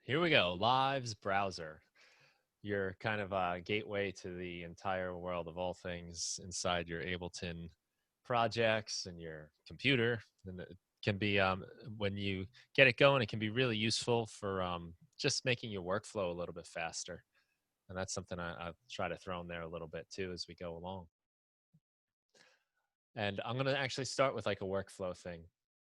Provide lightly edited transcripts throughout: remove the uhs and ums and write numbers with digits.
Here we go. Live's browser. Your kind of gateway to the entire world of all things inside your Ableton projects and your computer. And it can be, when you get it going, it can be really useful for just making your workflow a little bit faster. And that's something I've tried to throw in there a little bit too as we go along. And I'm going to actually start with like a workflow thing.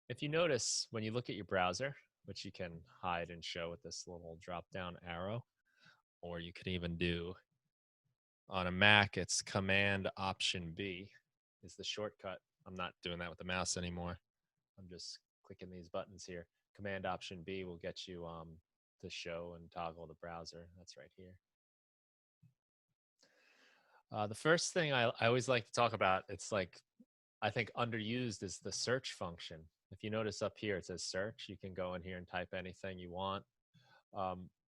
If you notice when you look at your browser, which you can hide and show with this little drop down arrow, or you could even do on a Mac, it's Command Option B is the shortcut. I'm not doing that with the mouse anymore. I'm just clicking these buttons here. Command Option B will get you to show and toggle the browser. That's right here. The first thing I always like to talk about, it's like, I think underused, is the search function. If you notice up here, it says search. You can go in here and type anything you want.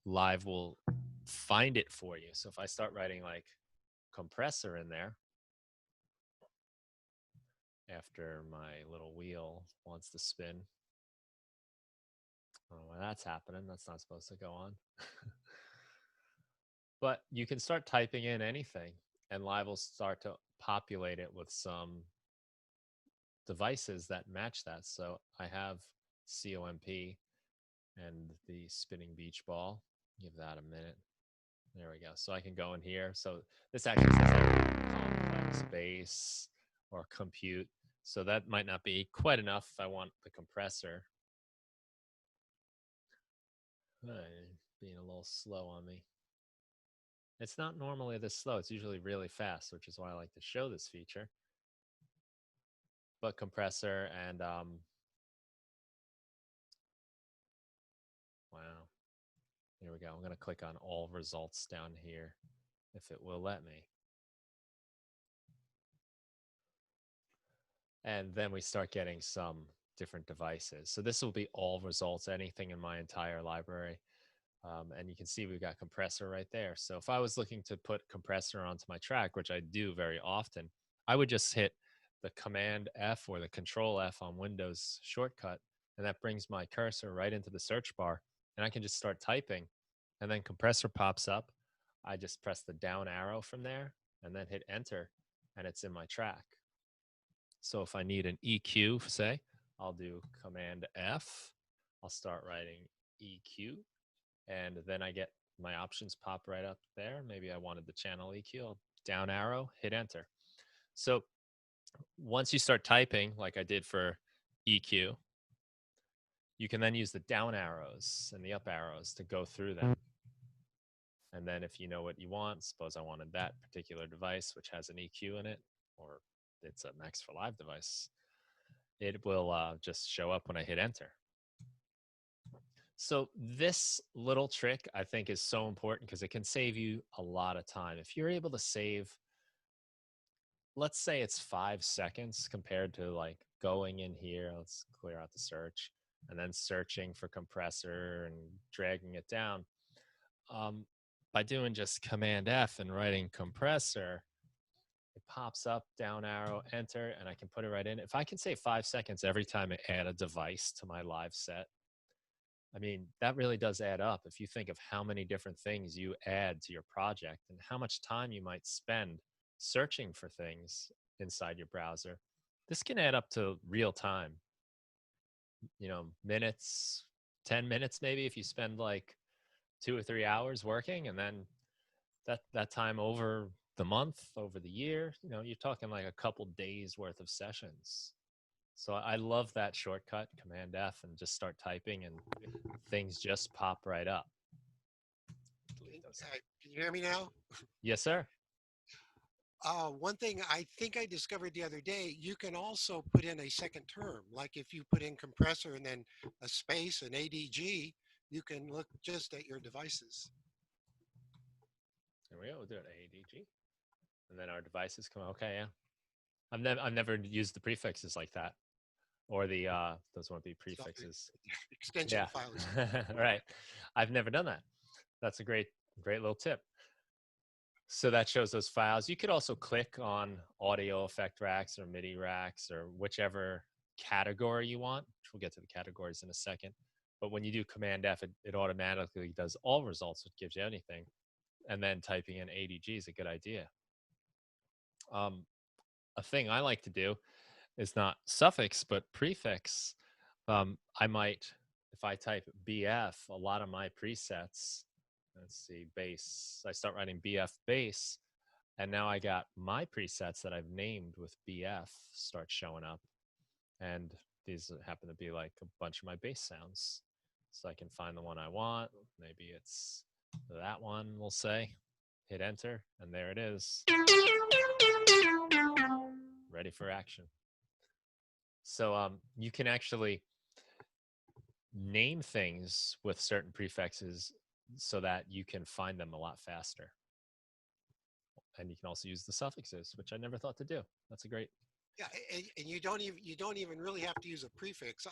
Live will find it for you. So if I start writing like compressor in there, after my little wheel wants to spin, I don't know why that's happening. That's not supposed to go on. But you can start typing in anything, and Live will start to populate it with some devices that match that. So I have COMP and the spinning beach ball. Give that a minute. There we go. So I can go in here. So this actually says like complex bass or compute. So that might not be quite enough if I want the compressor. Being a little slow on me. It's not normally this slow. It's usually really fast, which is why I like to show this feature. But compressor and wow. Here we go. I'm going to click on all results down here if it will let me. And then we start getting some different devices. So this will be all results, anything in my entire library. And you can see we've got compressor right there. So if I was looking to put compressor onto my track, which I do very often, I would just hit the Command F or the Control F on Windows shortcut, and that brings my cursor right into the search bar, and I can just start typing, and then compressor pops up. I just press the down arrow from there and then hit enter, and it's in my track. So if I need an EQ, say, I'll do Command F. I'll start writing EQ, and then I get my options pop right up there. Maybe I wanted the channel EQ. I'll down arrow, hit enter. So once you start typing, like I did for EQ, you can then use the down arrows and the up arrows to go through them. And then if you know what you want, suppose I wanted that particular device, which has an EQ in it, or it's a Max for Live device, it will just show up when I hit enter. So this little trick, I think, is so important because it can save you a lot of time. If you're able to save, let's say it's 5 seconds compared to like going in here, let's clear out the search, and then searching for compressor and dragging it down. By doing just Command F and writing compressor, it pops up, down arrow, enter, and I can put it right in. If I can save 5 seconds every time I add a device to my live set, I mean, that really does add up. If you think of how many different things you add to your project and how much time you might spend searching for things inside your browser, this can add up to real time. Minutes, 10 minutes maybe, if you spend like 2 or 3 hours working, and then that time over the month, over the year, you're talking like a couple days worth of sessions. So I love that shortcut, Command F, and just start typing, and things just pop right up. Can you hear me now? Yes, sir. One thing I think I discovered the other day, you can also put in a second term. Like if you put in compressor and then a space, an ADG, you can look just at your devices. There we go. We'll do an ADG. And then our devices come. Okay, yeah. I've never used the prefixes like that, or the those won't be prefixes. Extension Yeah, files. right. I've never done that. That's a great little tip. So that shows those files. You could also click on audio effect racks or MIDI racks or whichever category you want. We'll get to the categories in a second. But when you do Command F, it automatically does all results, which gives you anything. And then typing in ADG is a good idea. A thing I like to do is not suffix, but prefix. I might, if I type BF, a lot of my presets, let's see, bass, I start writing BF bass, and now I got my presets that I've named with BF start showing up. And these happen to be like a bunch of my bass sounds. So I can find the one I want. Maybe it's that one, we'll say. Hit enter, and there it is. Ready for action. So you can actually name things with certain prefixes so that you can find them a lot faster. And you can also use the suffixes, which I never thought to do. That's a great. Yeah, and you don't even really have to use a prefix.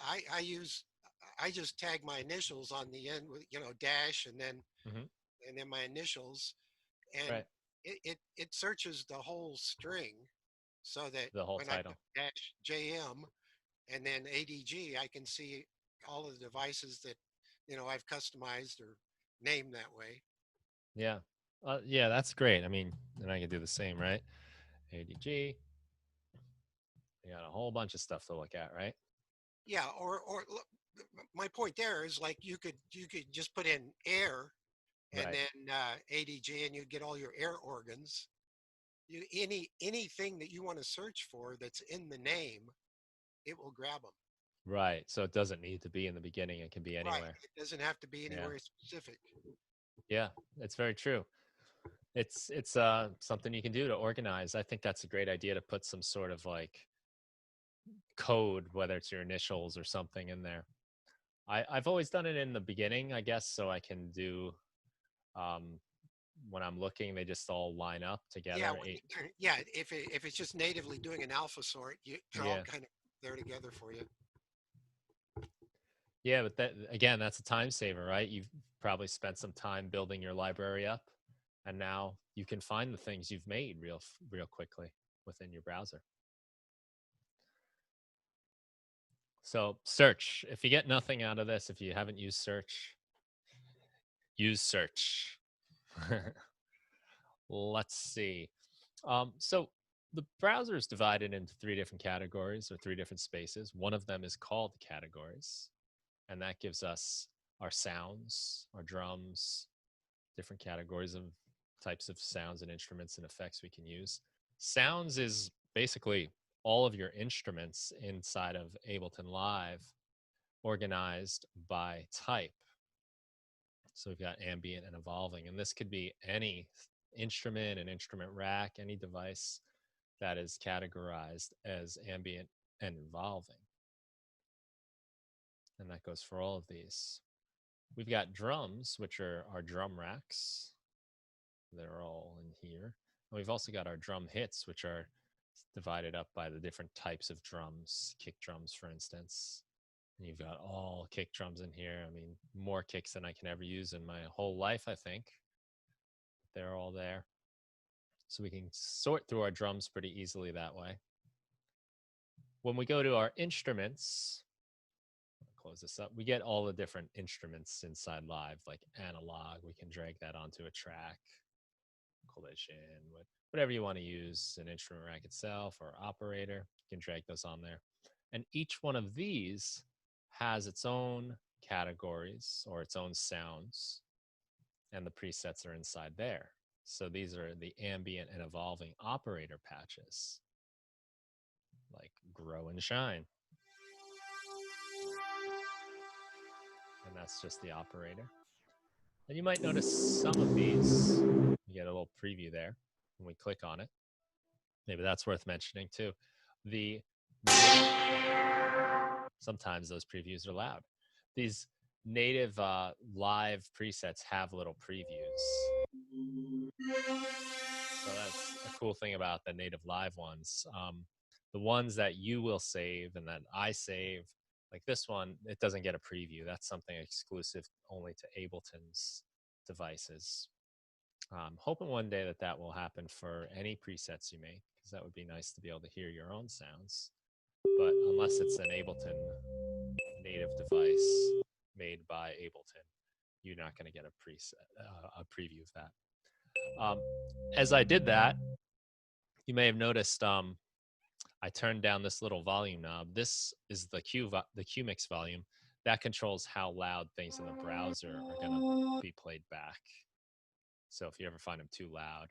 I just tag my initials on the end with dash Mhm. and then my initials, and Right. it searches the whole string so that The whole when I put title. dash JM and then ADG, I can see all of the devices that I've customized or named that way. Yeah. Yeah, that's great. I mean, and I can do the same, right? ADG. You got a whole bunch of stuff to look at, right? Yeah, or look, my point there is like you could just put in air and Right. then ADG and you'd get all your air organs. Anything that you want to search for that's in the name, it will grab them. Right. So it doesn't need to be in the beginning. It can be Right. anywhere. It doesn't have to be Yeah. anywhere specific. Yeah. It's very true. It's something you can do to organize. I think that's a great idea to put some sort of like code, whether it's your initials or something in there. I've always done it in the beginning, I guess, so I can do um, when I'm looking, they just all line up Yeah, together. Eight. yeah. If it's just natively doing an alpha sort, they're all Yeah. kind of there together for you. Yeah, but that again, that's a time saver, right? You've probably spent some time building your library up, and now you can find the things you've made real quickly within your browser. So search. If you get nothing out of this, if you haven't used search, use search. Let's see. So the browser is divided into three different categories or three different spaces. One of them is called categories, and that gives us our sounds, our drums, different categories of types of sounds and instruments and effects we can use. Sounds is basically all of your instruments inside of Ableton Live organized by type. So we've got ambient and evolving, and this could be any instrument, an instrument rack, any device that is categorized as ambient and evolving. And that goes for all of these. We've got drums, which are our drum racks. They're all in here. And we've also got our drum hits, which are divided up by the different types of drums, kick drums, for instance. And you've got all kick drums in here. I mean, more kicks than I can ever use in my whole life, I think. They're all there. So we can sort through our drums pretty easily that way. When we go to our instruments, close this up, we get all the different instruments inside Live, like analog. We can drag that onto a track, collision, whatever you want to use, an instrument rack itself or operator, you can drag those on there. And each one of these has its own categories or its own sounds, and the presets are inside there. So these are the ambient and evolving operator patches, like grow and shine. And that's just the operator. And you might notice some of these, you get a little preview there when we click on it. Maybe that's worth mentioning too. The sometimes those previews are loud. These native live presets have little previews. So that's a cool thing about the native live ones. The ones that you will save and that I save, like this one, it doesn't get a preview. That's something exclusive only to Ableton's devices. Hoping one day that that will happen for any presets you make, because that would be nice to be able to hear your own sounds. But unless it's an Ableton native device, made by Ableton. You're not going to get a preset, a preview of that. As I did that, you may have noticed I turned down this little volume knob. This is the Q mix volume that controls how loud things in the browser are going to be played back. So if you ever find them too loud,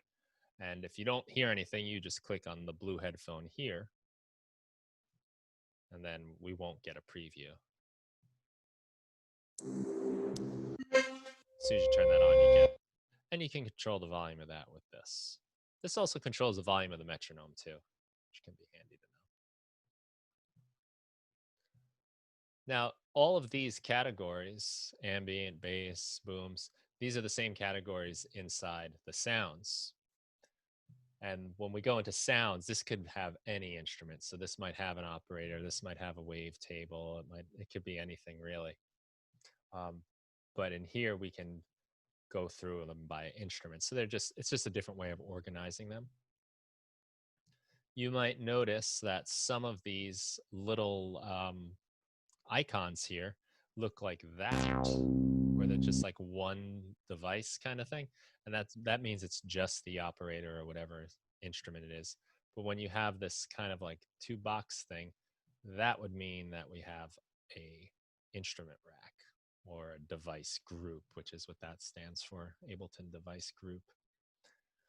and if you don't hear anything, you just click on the blue headphone here, and then we won't get a preview. As soon as you turn that on, you get, and you can control the volume of that with this. This also controls the volume of the metronome too, which can be handy to know. Now, all of these categories, ambient, bass, booms, these are the same categories inside the sounds. And when we go into sounds, this could have any instrument. So this might have an operator, this might have a wavetable, it could be anything really. But in here we can go through them by instruments. So it's just a different way of organizing them. You might notice that some of these little icons here look like that, where they're just like one device kind of thing. And that means it's just the operator or whatever instrument it is. But when you have this kind of like two box thing, that would mean that we have a instrument rack or a device group, which is what that stands for, Ableton Device Group.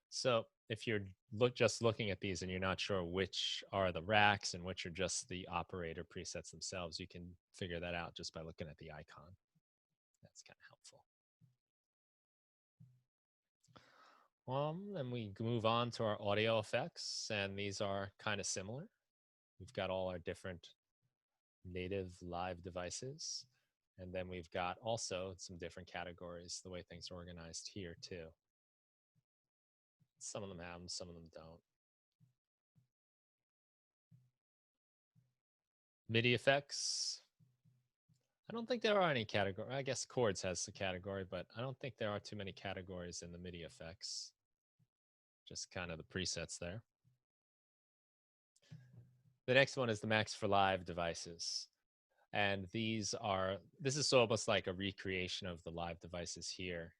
So if you're just looking at these and you're not sure which are the racks and which are just the operator presets themselves, you can figure that out just by looking at the icon. That's kind of helpful. Then we move on to our audio effects, and these are kind of similar. We've got all our different native live devices, and then we've got also some different categories, the way things are organized here too. Some of them have them, some of them don't. MIDI effects. I don't think there are any category. I guess chords has the category, but I don't think there are too many categories in the MIDI effects. Just kind of the presets there. The next one is the Max for Live devices. And this is almost like a recreation of the live devices here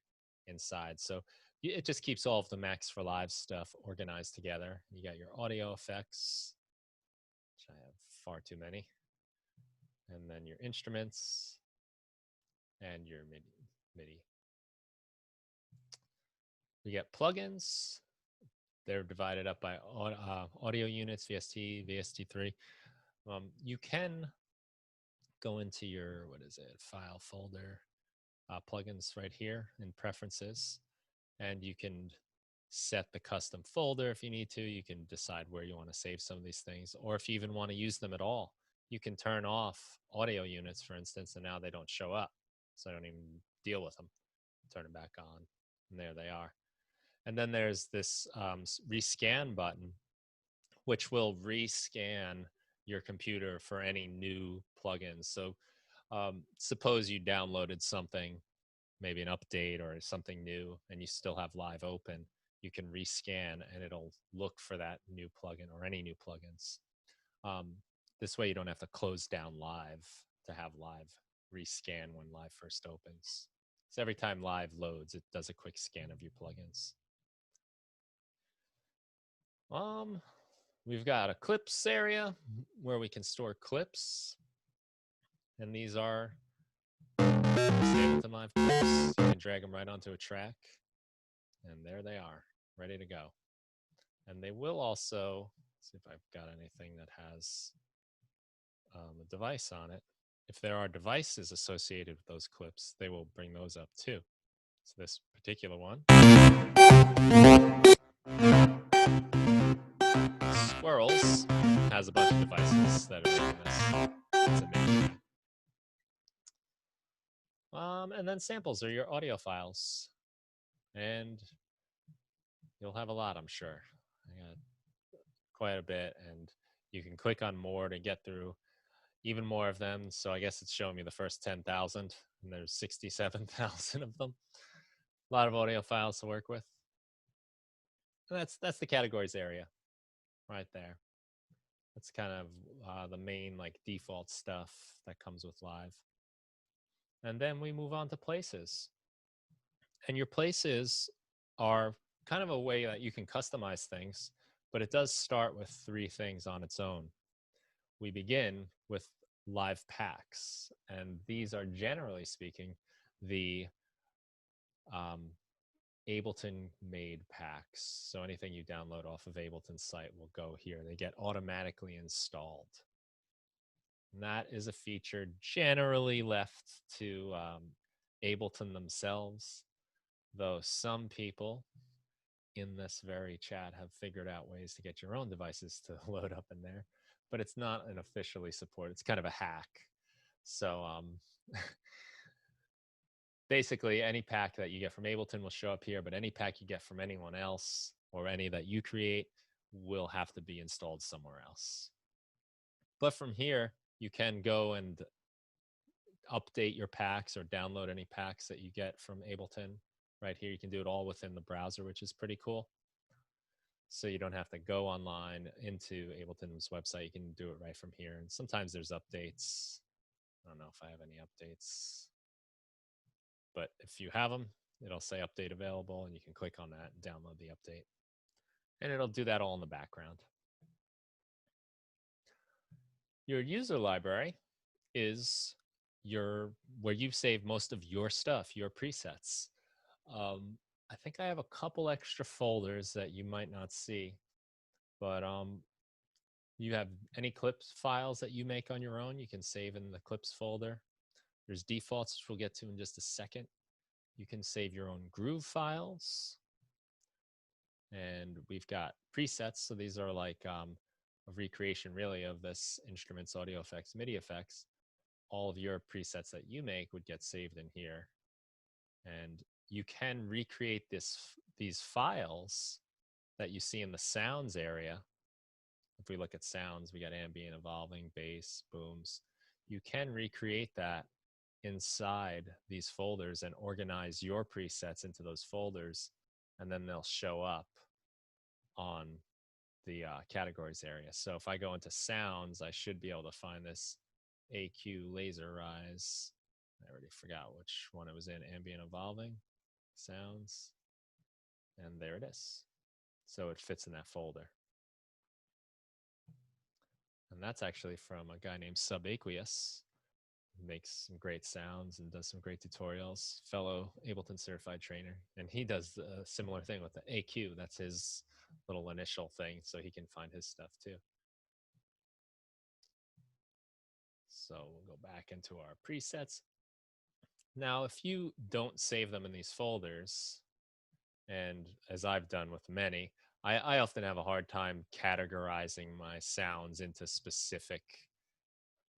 inside. So it just keeps all of the Max for Live stuff organized together. You got your audio effects, which I have far too many. And then your instruments and your MIDI. We get plugins. They're divided up by audio units, VST, VST3. You can go into your, file folder, plugins right here in preferences, and you can set the custom folder if you need to. You can decide where you want to save some of these things, or if you even want to use them at all, you can turn off audio units, for instance, and now they don't show up. So I don't even deal with them. Turn them back on, and there they are. And then there's this rescan button, which will rescan your computer for any new plugins. So suppose you downloaded something, maybe an update or something new, and you still have Live open, you can rescan and it'll look for that new plugin or any new plugins. This way you don't have to close down Live to have Live rescan when Live first opens. So every time Live loads, it does a quick scan of your plugins. We've got a clips area where we can store clips. And these are Ableton Live clips. You can drag them right onto a track. And there they are, ready to go. And they will also, see if I've got anything that has a device on it. If there are devices associated with those clips, they will bring those up too. So this particular one, Squirrels, has a bunch of devices that are in this. It's amazing. And then samples are your audio files. And you'll have a lot, I'm sure. I got quite a bit, and you can click on more to get through even more of them. So I guess it's showing me the first 10,000, and there's 67,000 of them. A lot of audio files to work with. And that's the categories area right there. That's kind of the main like default stuff that comes with Live. And then we move on to places. And your places are kind of a way that you can customize things, but it does start with three things on its own. We begin with live packs, and these are generally speaking the um, Ableton made packs. So anything you download off of Ableton's site will go here. They get automatically installed. And that is a feature generally left to Ableton themselves, though some people in this very chat have figured out ways to get your own devices to load up in there, but it's not an officially supported. It's kind of a hack. So basically, any pack that you get from Ableton will show up here, but any pack you get from anyone else or any that you create will have to be installed somewhere else. But from here, you can go and update your packs or download any packs that you get from Ableton. Right here, you can do it all within the browser, which is pretty cool. So you don't have to go online into Ableton's website. You can do it right from here. And sometimes there's updates. I don't know if I have any updates, but if you have them, it'll say update available, and you can click on that and download the update. And it'll do that all in the background. Your user library is where you save most of your stuff, your presets. I think I have a couple extra folders that you might not see, but you have any Eclipse files that you make on your own, you can save in the Eclipse folder. There's defaults, which we'll get to in just a second. You can save your own groove files. And we've got presets. So these are like a recreation, really, of this instrument's audio effects, MIDI effects. All of your presets that you make would get saved in here. And you can recreate these files that you see in the sounds area. If we look at sounds, we got ambient, evolving, bass, booms. You can recreate that inside these folders and organize your presets into those folders, and then they'll show up on the categories area. So if I go into sounds, I should be able to find this AQ laser rise. I already forgot which one it was in. Ambient, evolving, sounds, and there it is. So it fits in that folder. And that's actually from a guy named Subaqueous. Makes some great sounds and does some great tutorials. Fellow Ableton certified trainer. And he does a similar thing with the AQ. That's his little initial thing, so he can find his stuff too. So we'll go back into our presets. Now, if you don't save them in these folders, and as I've done with many, I often have a hard time categorizing my sounds into specific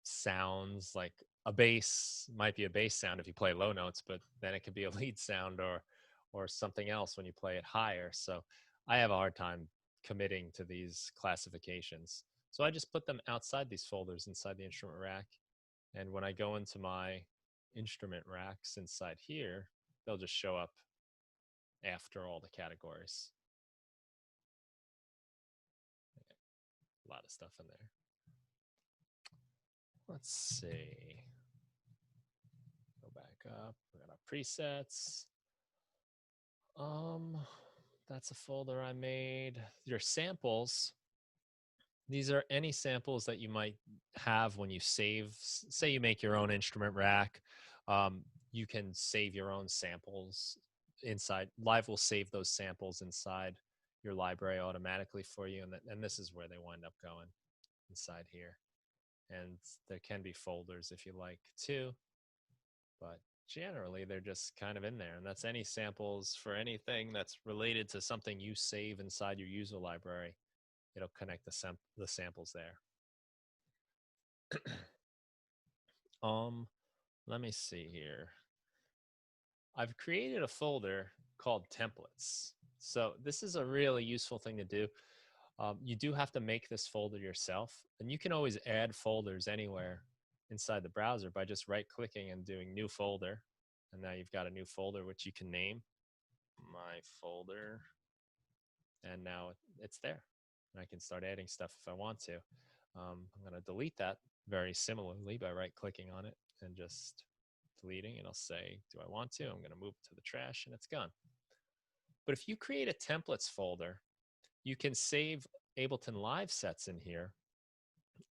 sounds. Like a bass might be a bass sound if you play low notes, but then it could be a lead sound or something else when you play it higher. So I have a hard time committing to these classifications. So I just put them outside these folders inside the instrument rack. And when I go into my instrument racks inside here, they'll just show up after all the categories. A lot of stuff in there. Let's see. Go back up. We got our presets. That's a folder I made. Your samples. These are any samples that you might have when you save. Say you make your own instrument rack. You can save your own samples inside. Live will save those samples inside your library automatically for you, and this is where they wind up going, inside here. And there can be folders if you like too, but generally they're just kind of in there. And that's any samples for anything that's related to something you save inside your user library. It'll connect the samples there. Let me see here. I've created a folder called templates. So this is a really useful thing to do. You do have to make this folder yourself, and you can always add folders anywhere inside the browser by just right-clicking and doing new folder. And now you've got a new folder which you can name my folder, and now it's there. And I can start adding stuff if I want to. I'm going to delete that very similarly by right-clicking on it and just deleting, and I'll say, do I want to? I'm going to move it to the trash, and it's gone. But if you create a templates folder, you can save Ableton live sets in here.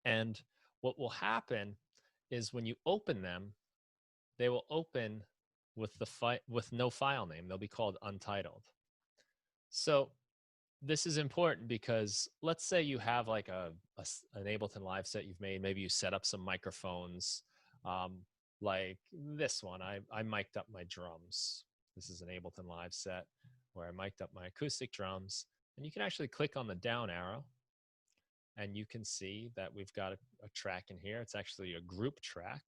And what will happen is when you open them, they will open with with no file name. They'll be called untitled. So this is important because let's say you have like an Ableton live set you've made. Maybe you set up some microphones, like this one. I mic'd up my drums. This is an Ableton live set where I mic'd up my acoustic drums. And you can actually click on the down arrow and you can see that we've got a track in here. It's actually a group track.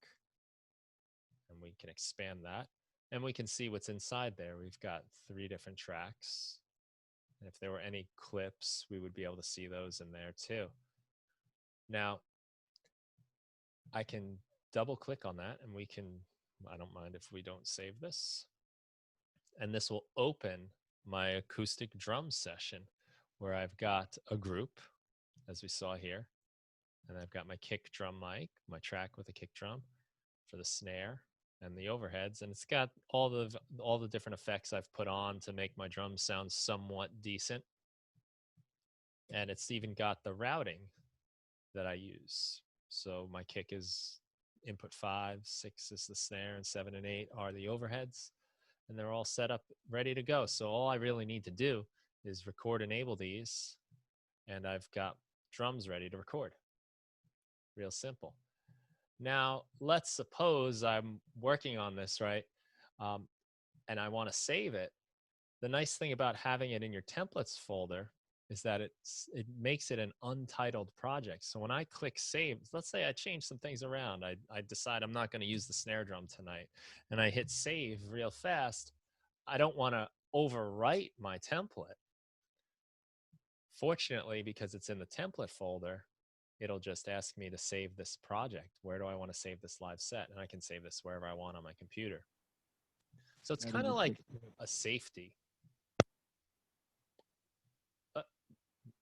And we can expand that. And we can see what's inside there. We've got 3 different tracks. And if there were any clips, we would be able to see those in there too. Now, I can double click on that and we can, I don't mind if we don't save this. And this will open my acoustic drum session where I've got a group, as we saw here. And I've got my kick drum mic, my track with a kick drum for the snare and the overheads, and it's got all the different effects I've put on to make my drums sound somewhat decent. And it's even got the routing that I use. So my kick is input 5, 6 is the snare, and 7 and 8 are the overheads, and they're all set up ready to go. So all I really need to do is record, enable these, and I've got drums ready to record. Real simple. Now, let's suppose I'm working on this, right? And I want to save it. The nice thing about having it in your templates folder is that it makes it an untitled project. So when I click save, let's say I change some things around. I decide I'm not going to use the snare drum tonight, and I hit save real fast. I don't want to overwrite my template. Fortunately, because it's in the template folder, it'll just ask me to save this project. Where do I want to save this live set? And I can save this wherever I want on my computer. So it's kind of like a safety.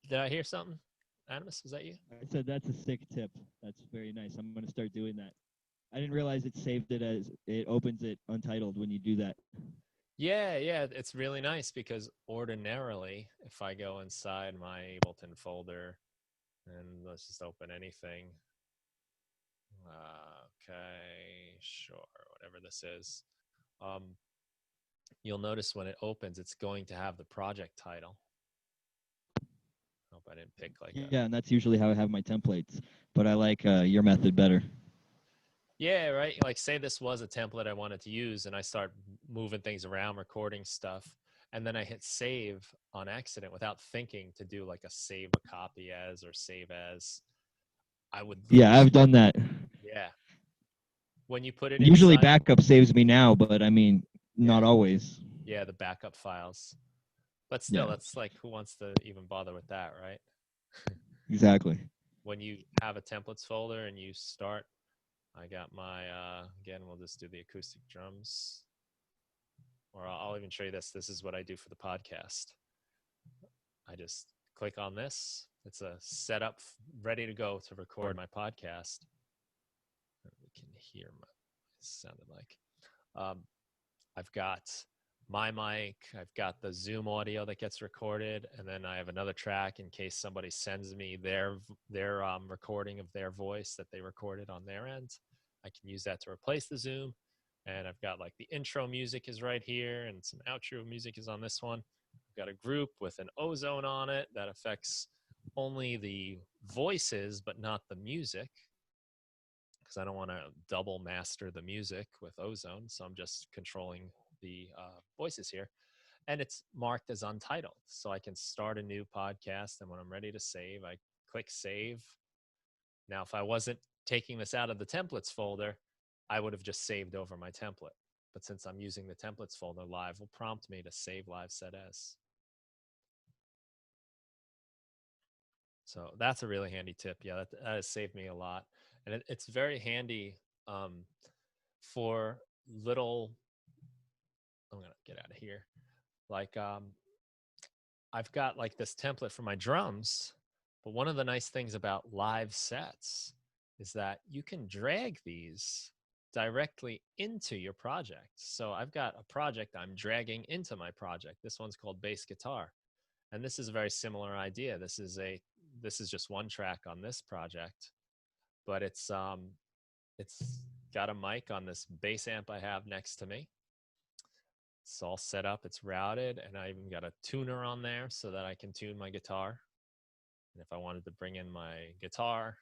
Did I hear something? Animus, was that you? I said that's a sick tip. That's very nice. I'm going to start doing that. I didn't realize it saved it as it opens it untitled when you do that. Yeah, it's really nice because ordinarily, if I go inside my Ableton folder and let's just open anything. Okay, sure, whatever this is. You'll notice when it opens, it's going to have the project title. Hope I didn't pick like and that's usually how I have my templates, but I like your method better. Yeah, right. Like say this was a template I wanted to use and I start moving things around, recording stuff, and then I hit save on accident without thinking to do like a save a copy as or save as. I would lose. Yeah, I've done that. Yeah. When you put it usually inside, backup saves me now, but I mean, not always. Yeah, the backup files. But still, that's like, who wants to even bother with that, right? Exactly. When you have a templates folder and you start, I got my, again, we'll just do the acoustic drums. Or I'll even show you this. This is what I do for the podcast. I just click on this. It's a setup ready to go to record my podcast. We can hear what it sounded like. I've got my mic, I've got the Zoom audio that gets recorded, and then I have another track in case somebody sends me their recording of their voice that they recorded on their end. I can use that to replace the Zoom. And I've got like the intro music is right here, and some outro music is on this one. I've got a group with an ozone on it that affects only the voices, but not the music, because I don't want to double master the music with ozone. So I'm just controlling the voices here. And it's marked as untitled. So I can start a new podcast, and when I'm ready to save, I click save. Now, if I wasn't taking this out of the templates folder, I would have just saved over my template. But since I'm using the templates folder, live will prompt me to save live set as. So that's a really handy tip. Yeah, that has saved me a lot. And it's very handy for little, I'm going to get out of here. Like I've got like this template for my drums, but one of the nice things about live sets is that you can drag these directly into your project. So I've got a project I'm dragging into my project. This one's called bass guitar. And this is a very similar idea. This is just one track on this project, but it's got a mic on this bass amp I have next to me. It's all set up, it's routed, and I even got a tuner on there so that I can tune my guitar. And if I wanted to bring in my guitar,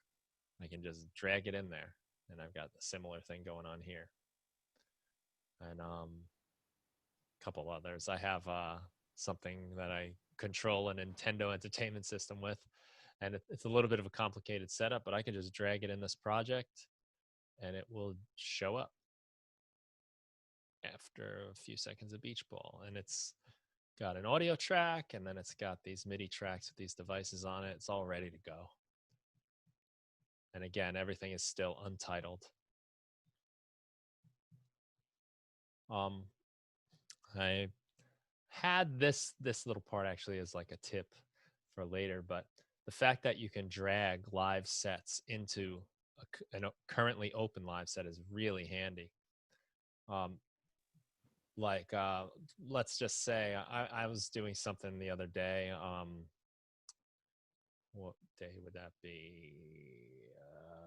I can just drag it in there. And I've got a similar thing going on here. And a couple others. I have something that I control a Nintendo Entertainment System with. And it's a little bit of a complicated setup, but I can just drag it in this project and it will show up after a few seconds of beach ball. And it's got an audio track, and then it's got these MIDI tracks with these devices on it. It's all ready to go. And again, everything is still untitled. I had this little part actually as like a tip for later, but the fact that you can drag live sets into a currently open live set is really handy. Let's just say I was doing something the other day. What day would that be?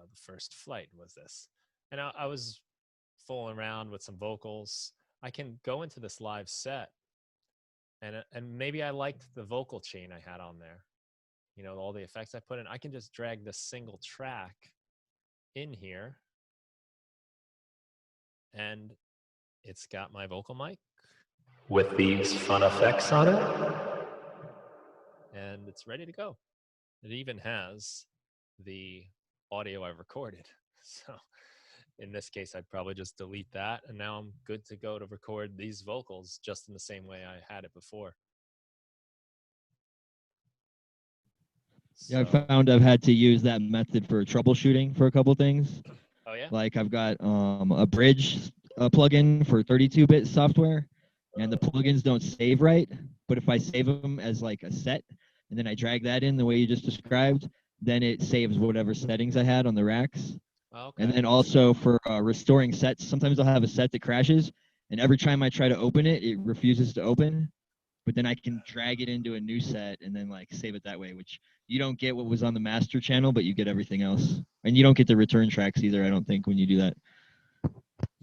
The first flight was this. And I was fooling around with some vocals. I can go into this live set and maybe I liked the vocal chain I had on there. You know, all the effects I put in. I can just drag this single track in here and it's got my vocal mic with these fun effects on it. And it's ready to go. It even has the audio I've recorded. So in this case, I'd probably just delete that. And now I'm good to go to record these vocals just in the same way I had it before. Yeah, I found I've had to use that method for troubleshooting for a couple things. Oh, yeah? Like I've got a bridge plugin for 32-bit software, and the plugins don't save right. But if I save them as like a set, and then I drag that in the way you just described, then it saves whatever settings I had on the racks. Okay. And then also for restoring sets, sometimes I'll have a set that crashes, and every time I try to open it, it refuses to open. But then I can drag it into a new set and then like save it that way, which you don't get what was on the master channel, but you get everything else. And you don't get the return tracks either, I don't think, when you do that.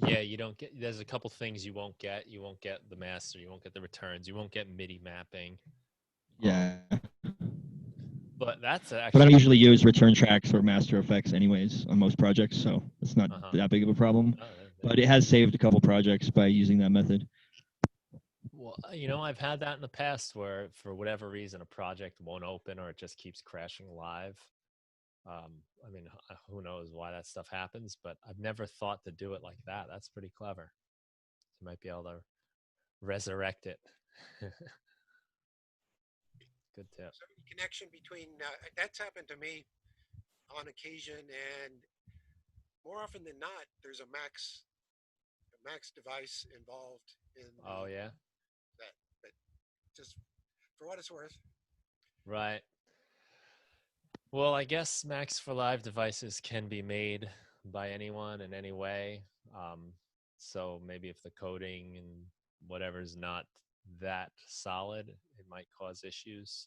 Yeah, you don't get, there's a couple things you won't get. You won't get the master, you won't get the returns, you won't get MIDI mapping. Yeah. But that's But I actually. don't usually use return tracks or master effects anyways on most projects, so it's not that big of a problem. But it has saved a couple projects by using that method. Well, you know, I've had that in the past where for whatever reason a project won't open or it just keeps crashing live. I mean, who knows why that stuff happens, but I've never thought to do it like that. That's pretty clever. You might be able to resurrect it. Good tip. So connection between that's happened to me on occasion, and more often than not, there's a Max device involved in. Oh yeah. That, but just for what it's worth. Right. Well, I guess Max for Live devices can be made by anyone in any way. So maybe if the coding and whatever is not that solid, it might cause issues.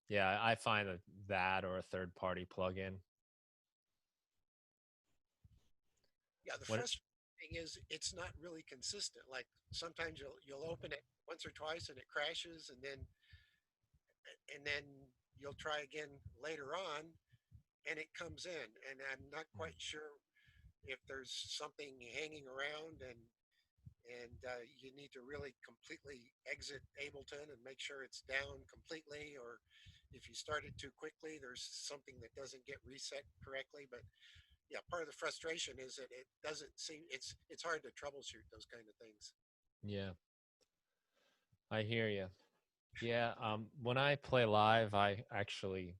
Yeah, I find that or a third-party plugin. Yeah, the frustrating thing is it's not really consistent. Like sometimes you'll open it once or twice and it crashes, and then you'll try again later on, and it comes in. And I'm not quite sure if there's something hanging around, and you need to really completely exit Ableton and make sure it's down completely, or if you start it too quickly, there's something that doesn't get reset correctly. But yeah, part of the frustration is that it doesn't seem it's hard to troubleshoot those kind of things. Yeah, I hear you. Yeah, when I play live, I actually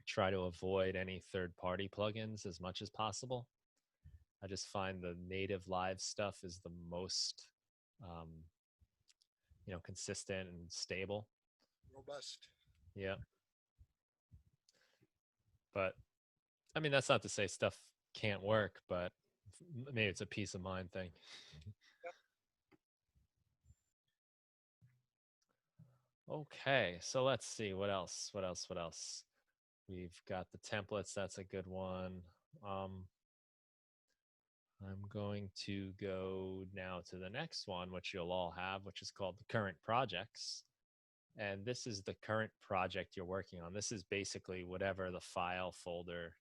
try to avoid any third-party plugins as much as possible. I just find the native live stuff is the most, um, consistent and stable. Robust. Yeah. But I mean, that's not to say stuff can't work, but maybe it's a peace of mind thing. Okay, so let's see what else. We've got the templates. That's a good one. I'm going to go now to the next one, which you'll all have, which is called the current projects. And this is the current project you're working on. This is basically whatever the file folder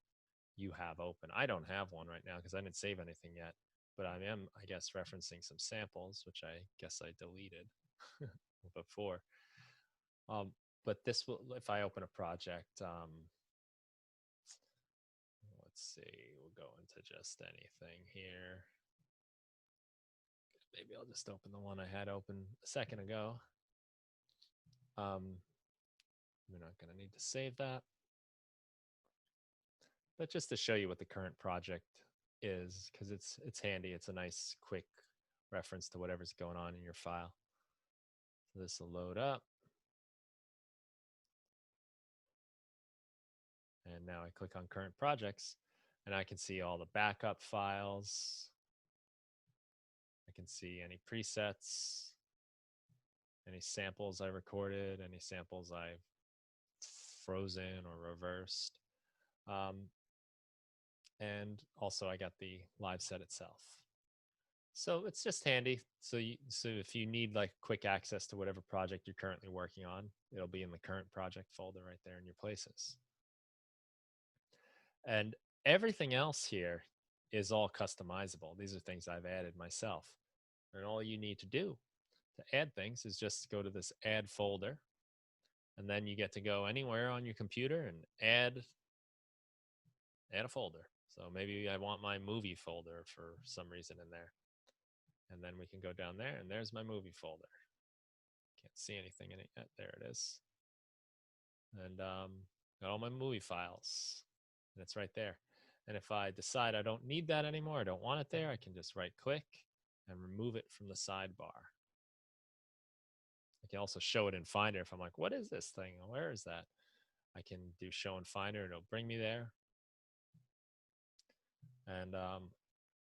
you have open. I don't have one right now because I didn't save anything yet, but I am, I guess, referencing some samples, which I guess I deleted before. But this will, if I open a project, let's see, we'll go into just anything here. Maybe I'll just open the one I had open a second ago. We're not going to need to save that. But just to show you what the current project is, because it's handy. It's a nice, quick reference to whatever's going on in your file. So this will load up. And now I click on current projects, and I can see all the backup files. I can see any presets, any samples I recorded, any samples I've frozen or reversed. And also I got the live set itself. So it's just handy. So if you need like quick access to whatever project you're currently working on, it'll be in the current project folder right there in your places. And everything else here is all customizable. These are things I've added myself. And all you need to do to add things is just go to this add folder, and then you get to go anywhere on your computer and add a folder. So maybe I want my movie folder for some reason in there. And then we can go down there, and there's my movie folder. Can't see anything in it yet. There it is. And got all my movie files, and it's right there. And if I decide I don't need that anymore, I don't want it there, I can just right click and remove it from the sidebar. I can also show it in Finder if I'm like, what is this thing? Where is that? I can do show in Finder, and it'll bring me there. And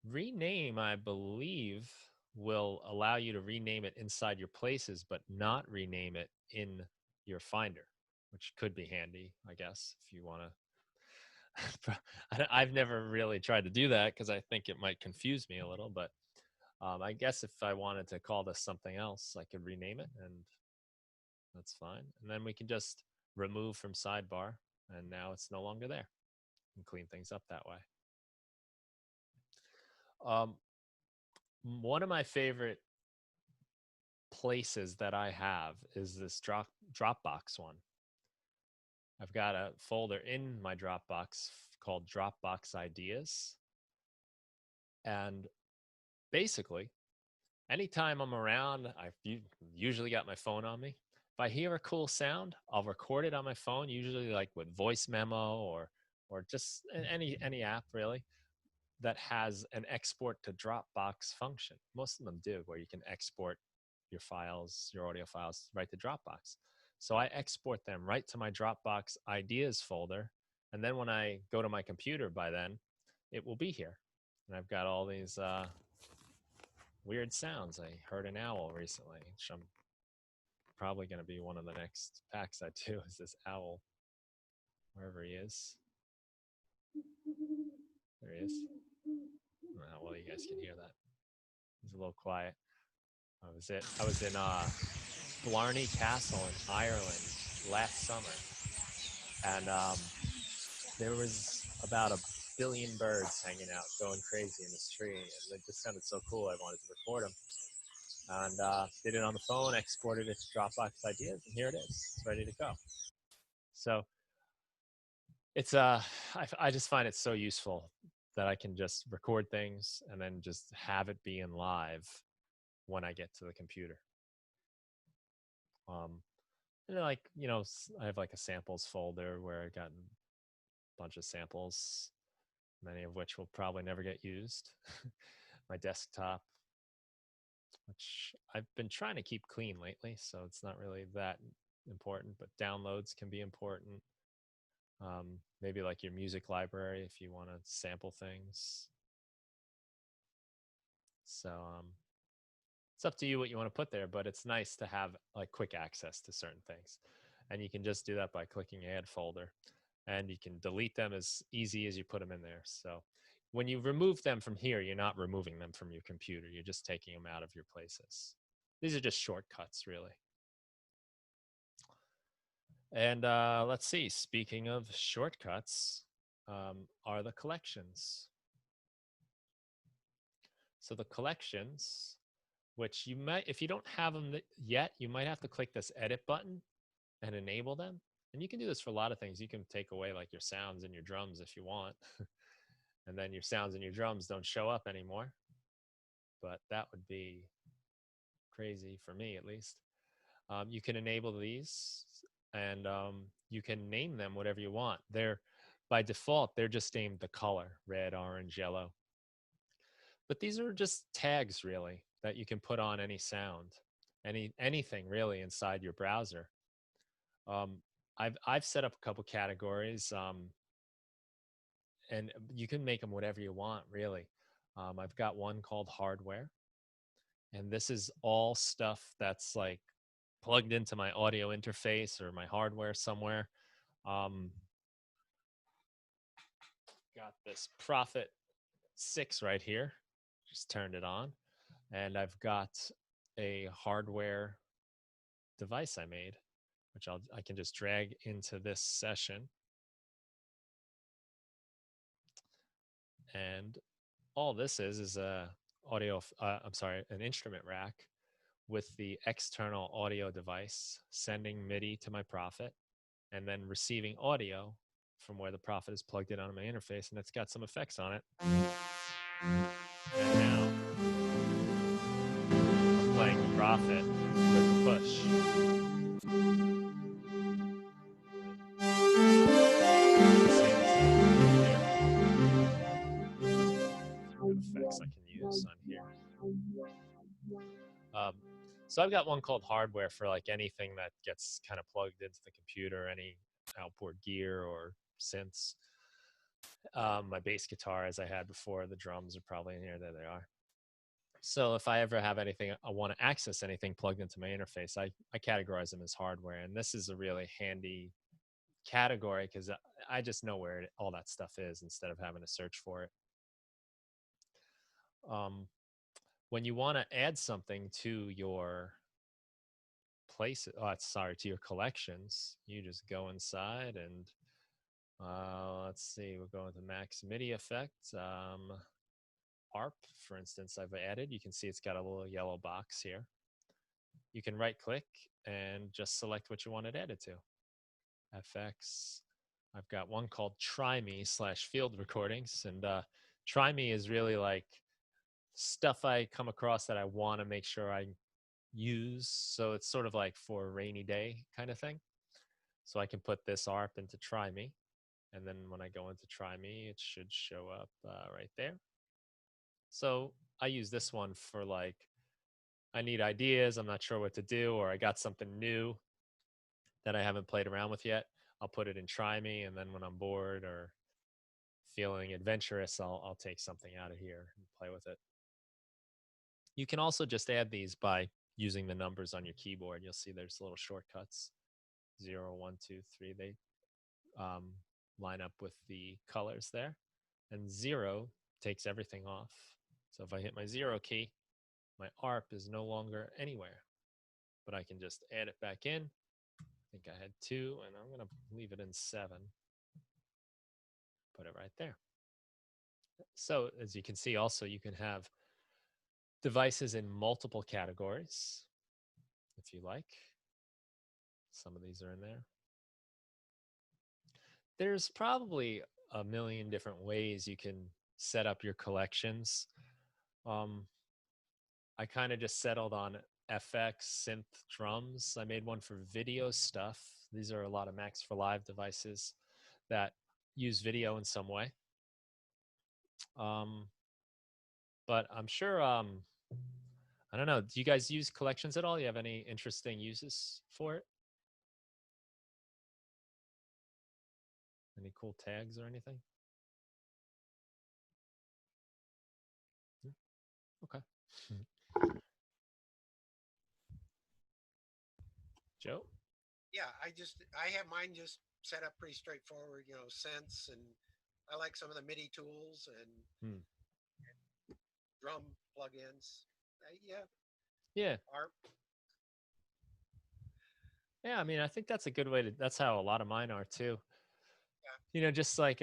rename, I believe, will allow you to rename it inside your places, but not rename it in your Finder, which could be handy, I guess, if you want to. I've never really tried to do that because I think it might confuse me a little, but I guess if I wanted to call this something else, I could rename it, and that's fine. And then we can just remove from sidebar, and now it's no longer there, and clean things up that way. One of my favorite places that I have is this Dropbox one. I've got a folder in my Dropbox called Dropbox Ideas. And basically, anytime I'm around, I've usually got my phone on me. If I hear a cool sound, I'll record it on my phone, usually like with voice memo or just any app really that has an export to Dropbox function. Most of them do, where you can export your files, your audio files, right to Dropbox. So I export them right to my Dropbox Ideas folder. And then when I go to my computer by then, it will be here. And I've got all these weird sounds. I heard an owl recently, which I'm probably going to be one of the next packs I do, is this owl, wherever he is. There he is. I don't know how well you guys can hear that. He's a little quiet. I was in Blarney Castle in Ireland last summer, and there was about 1 billion birds hanging out, going crazy in this tree, and it just sounded so cool. I wanted to record them, and did it on the phone, exported it to Dropbox Ideas, and here it is. It's ready to go. So it's I just find it so useful that I can just record things and then just have it be in live when I get to the computer. And like, you know, I have like a samples folder where I got a bunch of samples, many of which will probably never get used. My desktop, which I've been trying to keep clean lately, so it's not really that important, but downloads can be important. Maybe like your music library if you want to sample things. So it's up to you what you want to put there, but it's nice to have like quick access to certain things. And you can just do that by clicking add folder, and you can delete them as easy as you put them in there. So when you remove them from here, you're not removing them from your computer. You're just taking them out of your places. These are just shortcuts, really. And let's see, speaking of shortcuts, are the collections. So the collections, which you might, if you don't have them yet, you might have to click this edit button and enable them. And you can do this for a lot of things. You can take away like your sounds and your drums if you want. And then your sounds and your drums don't show up anymore. But that would be crazy for me, at least. You can enable these, and you can name them whatever you want. They're, by default, they're just named the color, red, orange, yellow. But these are just tags, really, that you can put on any sound, anything really inside your browser. I've set up a couple categories, and you can make them whatever you want, really. I've got one called hardware, and this is all stuff that's like plugged into my audio interface or my hardware somewhere. Got this Prophet 6 right here. Just turned it on. And I've got a hardware device I made, which I can just drag into this session. And all this is a an instrument rack with the external audio device sending MIDI to my Prophet and then receiving audio from where the Prophet is plugged in on my interface, and it's got some effects on it. And now I'm playing the Prophet with the push. Effects I can use on here. So I've got one called hardware for like anything that gets kind of plugged into the computer, any outboard gear or synths. My bass guitar, as I had before, the drums are probably in here. There they are. So if I ever have anything, I want to access anything plugged into my interface, I categorize them as hardware. And this is a really handy category because I just know where all that stuff is instead of having to search for it. When you want to add something to your to your collections, you just go inside and let's see, we'll go into Max MIDI effect. ARP, for instance, I've added. You can see it's got a little yellow box here. You can right click and just select what you want it added to. FX. I've got one called Try Me / Field Recordings. And Try Me is really like stuff I come across that I want to make sure I use. So it's sort of like for a rainy day kind of thing. So I can put this ARP into Try Me. And then when I go into Try Me, it should show up right there. So I use this one for like, I need ideas, I'm not sure what to do, or I got something new that I haven't played around with yet. I'll put it in Try Me, and then when I'm bored or feeling adventurous, I'll take something out of here and play with it. You can also just add these by using the numbers on your keyboard. You'll see there's little shortcuts, 0, 1, 2, 3. They line up with the colors there. And 0 takes everything off. So if I hit my 0 key, my ARP is no longer anywhere. But I can just add it back in. I think I had 2, and I'm going to leave it in 7. Put it right there. So as you can see, also, you can have devices in multiple categories, if you like. Some of these are in there. There's probably a million different ways you can set up your collections. I kind of just settled on FX, synth, drums. I made one for video stuff. These are a lot of Max for Live devices that use video in some way. But I'm sure, I don't know, do you guys use collections at all? You have any interesting uses for it? Any cool tags or anything? Okay. Joe? Yeah, I have mine just set up pretty straightforward, synths, and I like some of the MIDI tools and Hmm. drum plugins. Yeah, Yeah. ARP. Yeah, I mean, I think that's a good way to, that's how a lot of mine are too. Yeah. Just like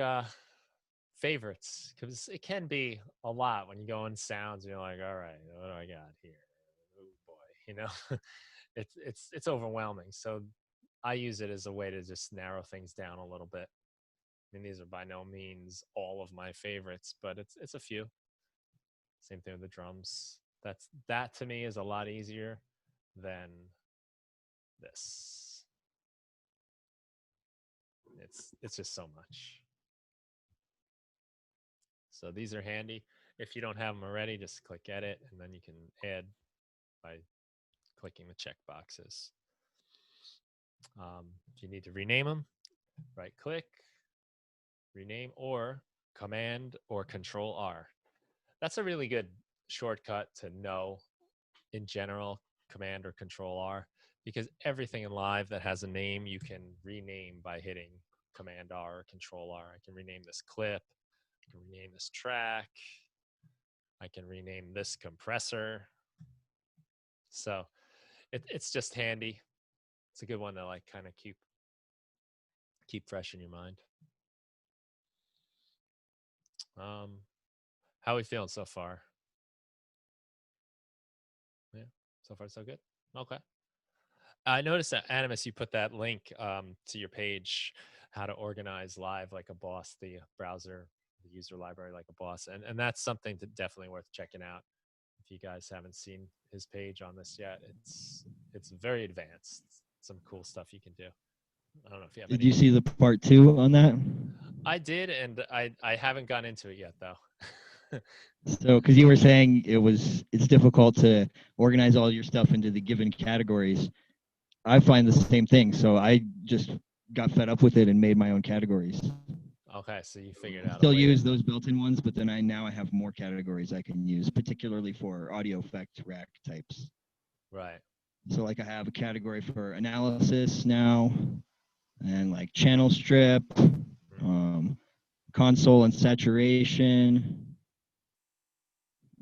favorites, because it can be a lot when you go in sounds and you're like, all right, what do I got here? Oh boy, it's overwhelming. So I use it as a way to just narrow things down a little bit. I mean, these are by no means all of my favorites, but it's a few. Same thing with the drums. That to me is a lot easier than this. It's just so much. So these are handy. If you don't have them already, just click edit and then you can add by clicking the check boxes. If you need to rename them, right click, rename, or Command or Control R. That's a really good shortcut to know in general, Command or Control R, because everything in Live that has a name you can rename by hitting Command R or Control R. I can rename this clip, I can rename this track, I can rename this compressor. So it's just handy. It's a good one to like kind of keep fresh in your mind. How are we feeling so far? Yeah, so far so good. Okay. I noticed that Animus, you put that link to your page, how to organize Live like a boss, the browser, the user library like a boss, and that's something to definitely worth checking out. If you guys haven't seen his page on this yet, it's very advanced. Some cool stuff you can do. I don't know if you have Did any. you see the part 2 on that? I did, and I haven't gone into it yet though. So, because you were saying it's difficult to organize all your stuff into the given categories. I find the same thing. So I just got fed up with it and made my own categories. Okay, so you figured out a Still way use to. those built-in ones, but then I have more categories I can use, particularly for audio effect rack types. Right. So like I have a category for analysis now, and like channel strip, console and saturation,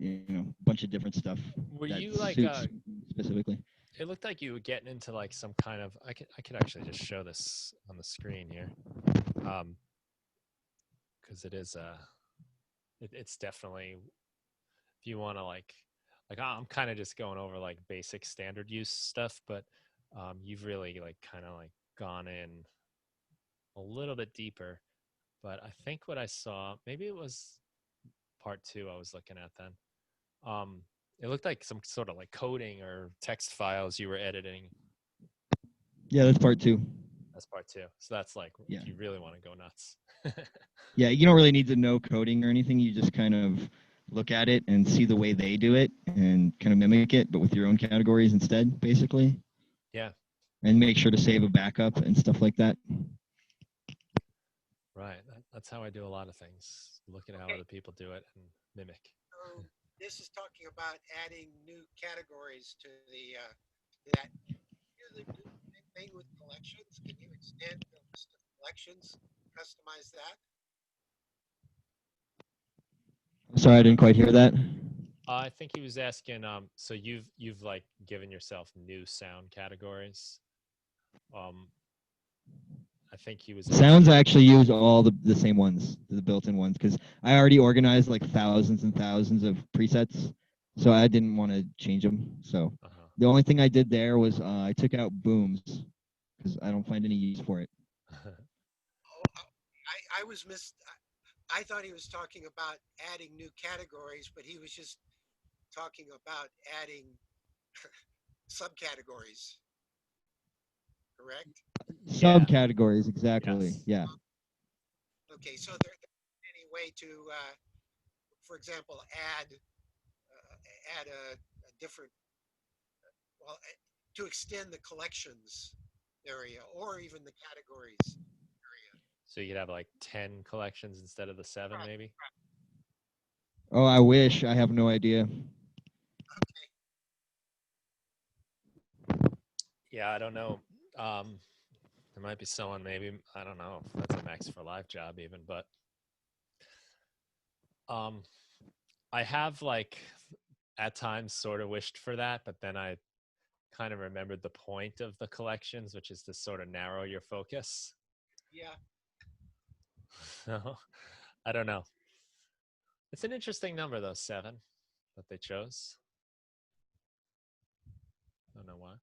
a bunch of different stuff Were that you like suits specifically. it looked like you were getting into like some kind of I could actually just show this on the screen here. Because it is it's definitely, if you want to I'm kind of just going over like basic standard use stuff, but you've really like kind of like gone in a little bit deeper. But I think what I saw, maybe it was part 2 I was looking at then. It looked like some sort of like coding or text files you were editing. Yeah, that's part 2. That's part 2. So that's like, Yeah. if you really want to go nuts. Yeah, you don't really need to know coding or anything. You just kind of look at it and see the way they do it and kind of mimic it, but with your own categories instead, basically. Yeah. And make sure to save a backup and stuff like that. Right. That's how I do a lot of things. Look at how other people do it and mimic. So this is talking about adding new categories to that. The new thing with collections. Can you extend the list of collections? Customize that. Sorry, I didn't quite hear that. I think he was asking. So you've like given yourself new sound categories. I think he was Sounds asking. I actually use all the same ones, the built-in ones, because I already organized like thousands and thousands of presets, so I didn't want to change them. So the only thing I did there was I took out booms because I don't find any use for it. I was I thought he was talking about adding new categories, but he was just talking about adding subcategories. Correct? Yeah. Subcategories, exactly. Yes. Yeah. Okay, so there's any way to, for example, add a different, well, to extend the collections area or even the categories area. So you could have like 10 collections instead of the 7, maybe. Oh, I wish. I have no idea. Yeah, I don't know. There might be someone, maybe, I don't know if that's a Max for Live job even, but um, I have like at times sort of wished for that, but then I kind of remembered the point of the collections, which is to sort of narrow your focus. Yeah. So I don't know. It's an interesting number though, 7, that they chose. Don't know why.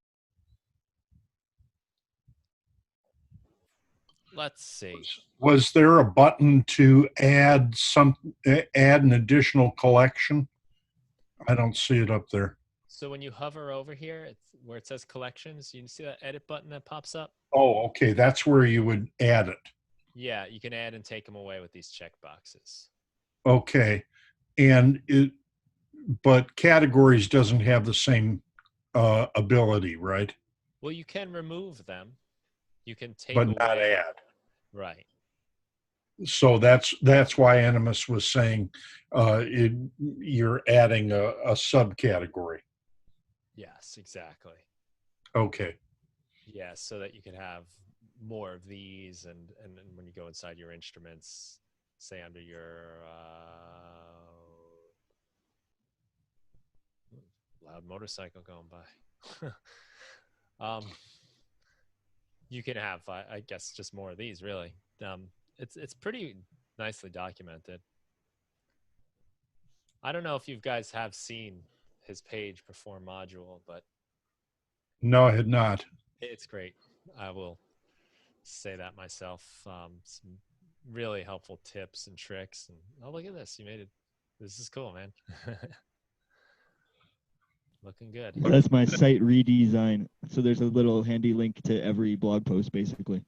Let's see. Was there a button to add an additional collection? I don't see it up there. So when you hover over here, it's where it says collections, you see that edit button that pops up? Oh, okay. That's where you would add it. Yeah, you can add and take them away with these check boxes. Okay. And but categories doesn't have the same ability, right? Well, you can remove them. You can take But away. not add. Right. So that's why Animus was saying you're adding a subcategory. Yes, exactly. Okay. Yeah, so that you can have more of these, and when you go inside your instruments, say under your loud motorcycle going by. You can have, I guess, just more of these. Really, it's pretty nicely documented. I don't know if you guys have seen his page Perform module, but No, I had not. it's great. I will say that myself. Some really helpful tips and tricks. And oh, look at this! You made it. This is cool, man. Looking good. That's my site redesign. So there's a little handy link to every blog post, basically.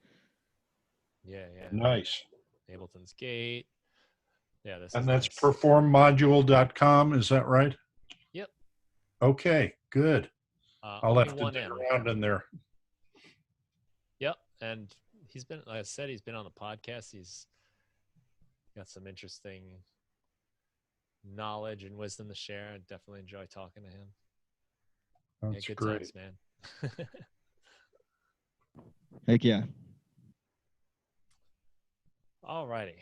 Yeah, yeah. Nice. Ableton's Gate. Yeah, this And is that's nice. performmodule.com, is that right? Yep. Okay, good. I'll Only have to one dig M. around in there. Yep. And he's been, like I said, he's been on the podcast. He's got some interesting knowledge and wisdom to share. I definitely enjoy talking to him. That's good great. times, man. Heck yeah. All righty.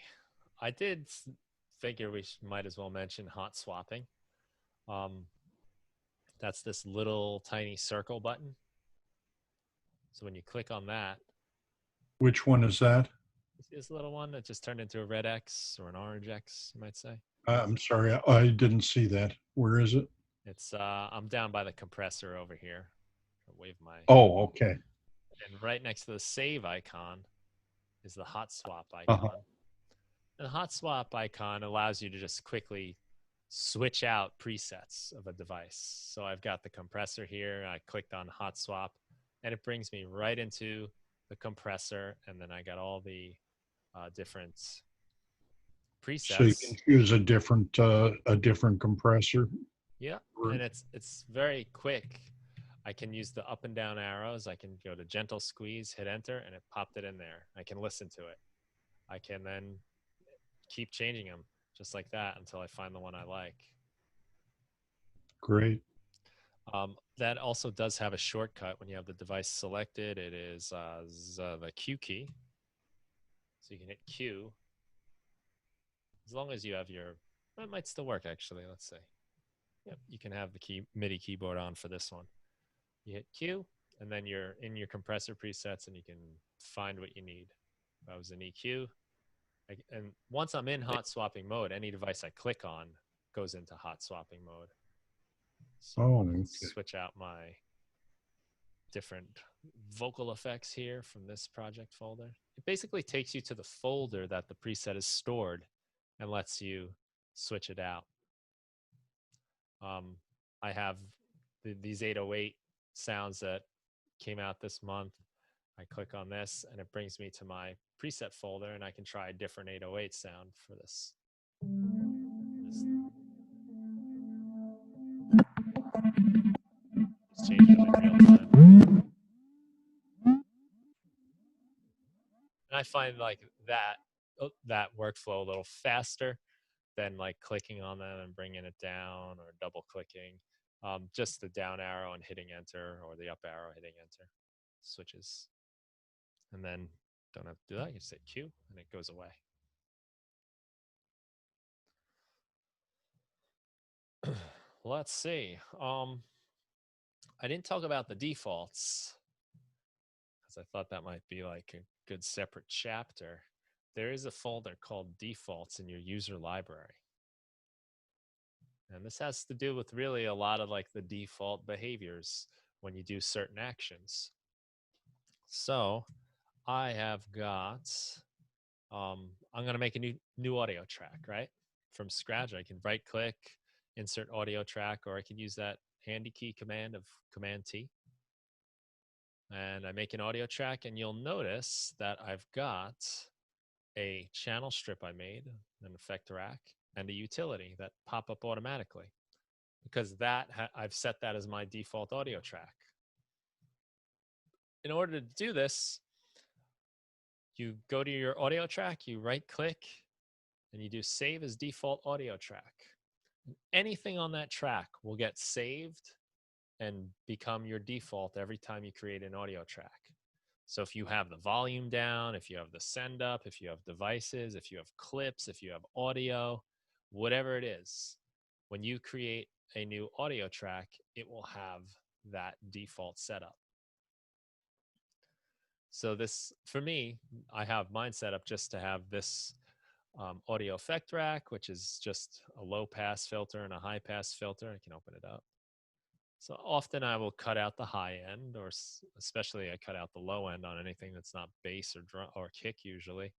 I did figure we might as well mention hot swapping. That's this little tiny circle button. So when you click on that, Which one is that? this little one that just turned into a red X or an orange X, you might say. I'm sorry, I didn't see that. Where is it? It's I'm down by the compressor over here. I'll wave my. Oh, okay. And right next to the save icon is the hot swap icon. And the hot swap icon allows you to just quickly switch out presets of a device. So I've got the compressor here. I clicked on hot swap, and it brings me right into the compressor. And then I got all the different presets. So you can choose a different compressor. Yeah, and it's very quick. I can use the up and down arrows. I can go to gentle squeeze, hit enter, and it popped it in there. I can listen to it. I can then keep changing them just like that until I find the one I like. Great. That also does have a shortcut when you have the device selected. It is the Q key. So you can hit Q. As long as you have your, that might still work actually. Let's see. Yep, you can have the MIDI keyboard on for this one. You hit Q, and then you're in your compressor presets, and you can find what you need. If I was in EQ, and once I'm in hot swapping mode, any device I click on goes into hot swapping mode. So I can switch out my different vocal effects here from this project folder. It basically takes you to the folder that the preset is stored and lets you switch it out. I have these 808 sounds that came out this month. I click on this and it brings me to my preset folder, and I can try a different 808 sound for this. Just change it in real time. And I find like that workflow a little faster than like clicking on them and bringing it down, or double clicking. Just the down arrow and hitting enter, or the up arrow hitting enter. switches. And then don't have to do that. You just hit Q and it goes away. Let's see. I didn't talk about the defaults because I thought that might be like a good separate chapter. There is a folder called defaults in your user library. And this has to do with really a lot of like the default behaviors when you do certain actions. So I have got, I'm going to make a new audio track, right? From scratch. I can right click, insert audio track, or I can use that handy key command of Command T. And I make an audio track, and you'll notice that I've got a channel strip I made, an effect rack, and a utility that pop up automatically because that I've set that as my default audio track. In order to do this, you go to your audio track, you right click, and you do save as default audio track. And anything on that track will get saved and become your default every time you create an audio track. So if you have the volume down, if you have the send up, if you have devices, if you have clips, if you have audio, whatever it is, when you create a new audio track, it will have that default setup. So this, for me, I have mine set up just to have this audio effect rack, which is just a low pass filter and a high pass filter. I can open it up. So often I will cut out the high end, or especially I cut out the low end on anything that's not bass or drum or kick usually.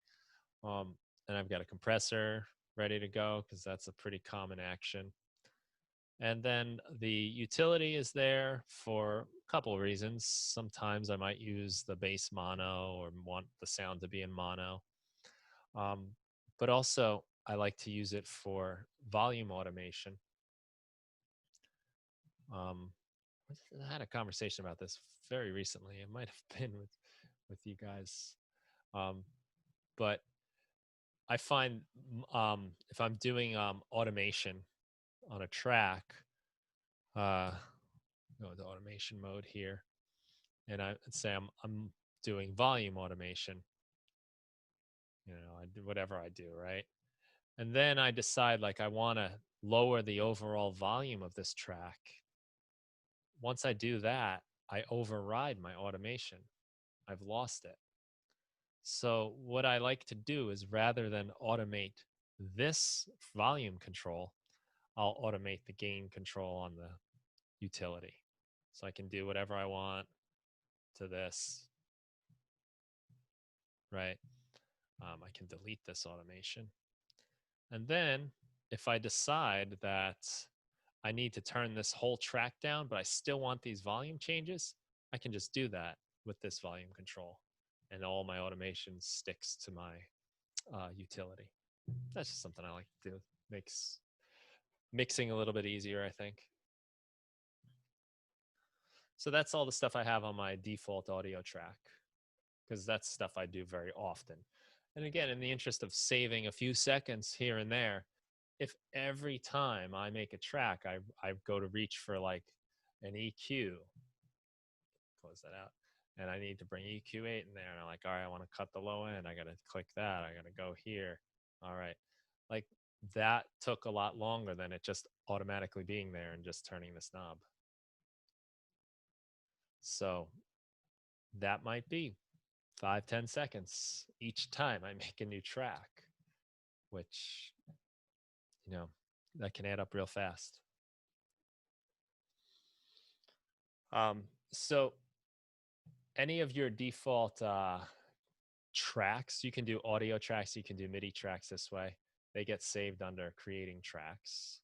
And I've got a compressor ready to go because that's a pretty common action. And then the utility is there for a couple of reasons. Sometimes I might use the bass mono or want the sound to be in mono. But also I like to use it for volume automation. I had a conversation about this very recently. It might have been with you guys. But I find if I'm doing automation on a track, go into automation mode here, and I say I'm doing volume automation. You know, I do whatever I do, right? And then I decide like I want to lower the overall volume of this track. Once I do that, I override my automation. I've lost it. So what I like to do is rather than automate this volume control, I'll automate the gain control on the utility. So I can do whatever I want to this, right? I can delete this automation. And then if I decide that I need to turn this whole track down, but I still want these volume changes, I can just do that with this volume control. And all my automation sticks to my utility. That's just something I like to do. Makes mixing a little bit easier, I think. So that's all the stuff I have on my default audio track, because that's stuff I do very often. And again, in the interest of saving a few seconds here and there, if every time I make a track, I go to reach for like an EQ, close that out, and I need to bring EQ8 in there, and I'm like, all right, I want to cut the low end. I got to click that. I got to go here. All right. Like that took a lot longer than it just automatically being there and just turning this knob. So that might be 5-10 seconds each time I make a new track, which, you know, that can add up real fast. So any of your default tracks, you can do audio tracks, you can do MIDI tracks this way. They get saved under creating tracks.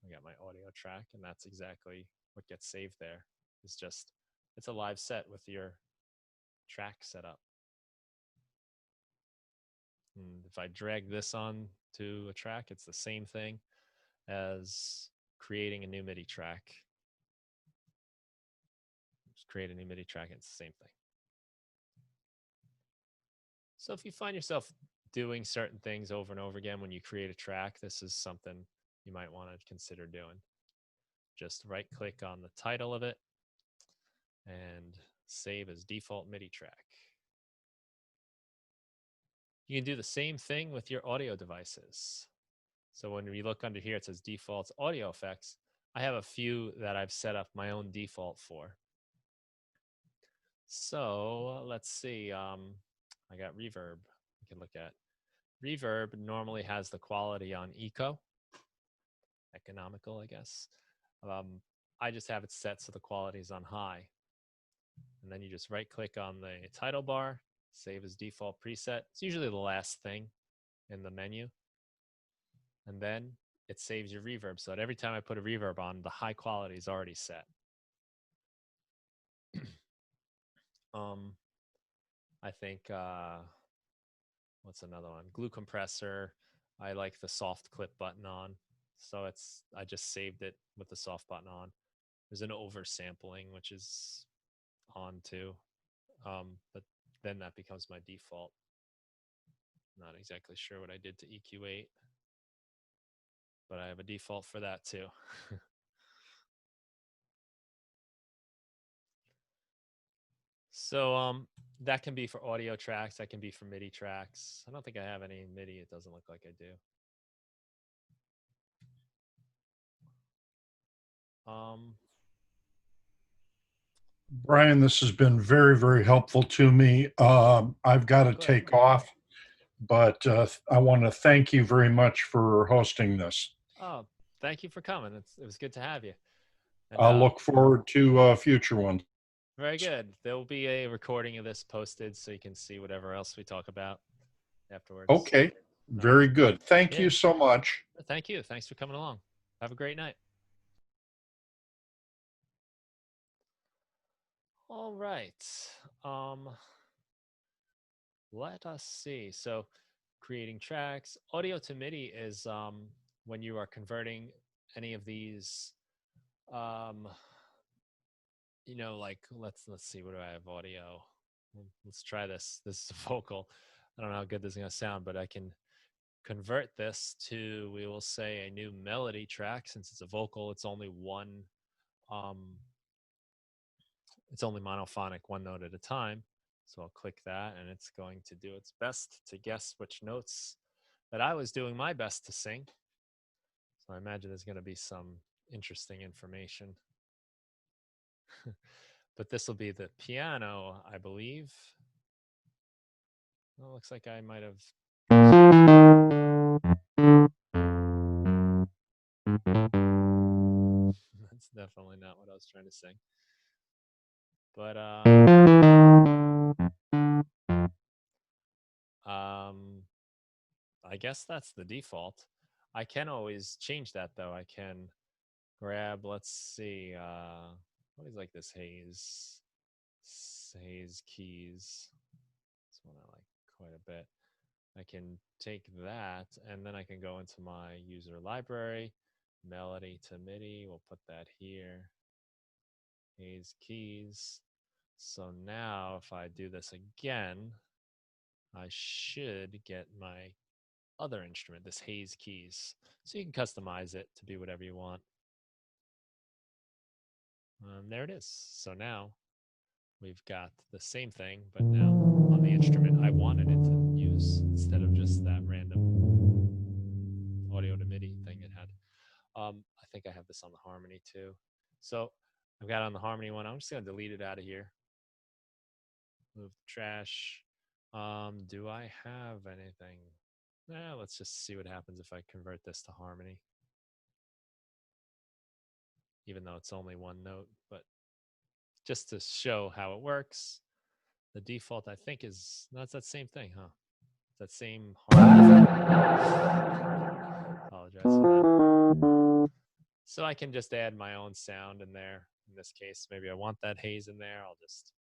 I got my audio track, and that's exactly what gets saved there. It's just, it's a live set with your track set up. And if I drag this on to a track, it's the same thing as creating a new MIDI track. Just create a new MIDI track, it's the same thing. So if you find yourself doing certain things over and over again when you create a track, this is something you might want to consider doing. Just right click on the title of it and Save as default MIDI track. You can do the same thing with your audio devices. So when we look under here, it says default audio effects. I have a few that I've set up my own default for. So let's see. I got reverb. We can look at reverb. Normally has the quality on economical, I guess. I just have it set so the quality is on high. And then you just right click on the title bar, save as default preset. It's usually the last thing in the menu. And then it saves your reverb so that every time I put a reverb on, the high quality is already set. I think, what's another one? Glue compressor. I like the soft clip button on. So I just saved it with the soft button on. There's an oversampling, which is on too. But then that becomes my default. Not exactly sure what I did to EQ8, but I have a default for that too. So that can be for audio tracks. That can be for MIDI tracks. I don't think I have any MIDI. It doesn't look like I do. Brian, this has been very, very helpful to me. I've got to take off, but I want to thank you very much for hosting this. Oh, thank you for coming. It was good to have you. And, I'll look forward to future ones. Very good. There will be a recording of this posted so you can see whatever else we talk about afterwards. Okay, very good. Thank you so much. Thank you. Thanks for coming along. Have a great night. All right. Let us see. So creating tracks, audio to MIDI is when you are converting any of these, like let's see, what do I have audio? Let's try this. This is a vocal. I don't know how good this is going to sound, but I can convert this to, we will say, a new melody track. Since it's a vocal, it's only one, it's only monophonic, one note at a time. So I'll click that and it's going to do its best to guess which notes that I was doing my best to sing. So I imagine there's going to be some interesting information. But this will be the piano, I believe. Well, it looks like I might have. That's definitely not what I was trying to sing. But I guess that's the default. I can always change that though. I can grab, let's see, what is like this haze keys. This one I like quite a bit. I can take that and then I can go into my user library, melody to MIDI. We'll put that here. Haze keys. So now if I do this again, I should get my other instrument, this haze keys. So you can customize it to be whatever you want. There it is. So now we've got the same thing, but now on the instrument I wanted it to use instead of just that random audio to MIDI thing it had. I think I have this on the harmony too. So I've got it on the harmony one. I'm just going to delete it out of here. Move the trash. Do I have anything? Let's just see what happens if I convert this to harmony. Even though it's only one note, but just to show how it works, the default I think is, no, it's that same thing, huh? It's that same harmony. Apologize for that. So I can just add my own sound in there. In this case, maybe I want that haze in there. I'll just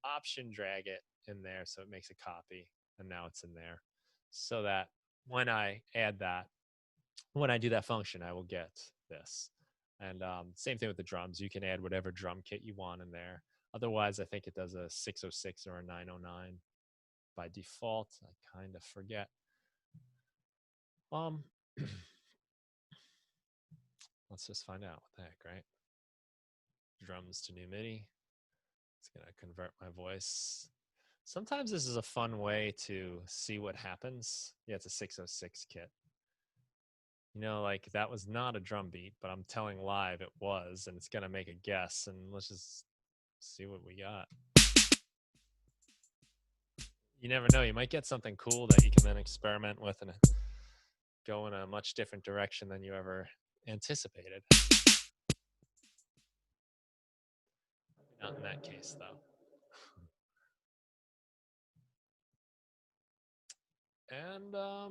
option drag it in there so it makes a copy, and now it's in there. So that when I add that, when I do that function, I will get this. And same thing with the drums. You can add whatever drum kit you want in there. Otherwise, I think it does a 606 or a 909 by default. I kind of forget. Let's just find out what the heck, right? Drums to new MIDI. It's going to convert my voice. Sometimes this is a fun way to see what happens. Yeah, it's a 606 kit. You know, like that was not a drum beat, but I'm telling live it was, and it's going to make a guess. And let's just see what we got. You never know. You might get something cool that you can then experiment with and go in a much different direction than you ever anticipated. Not in that case, though. And I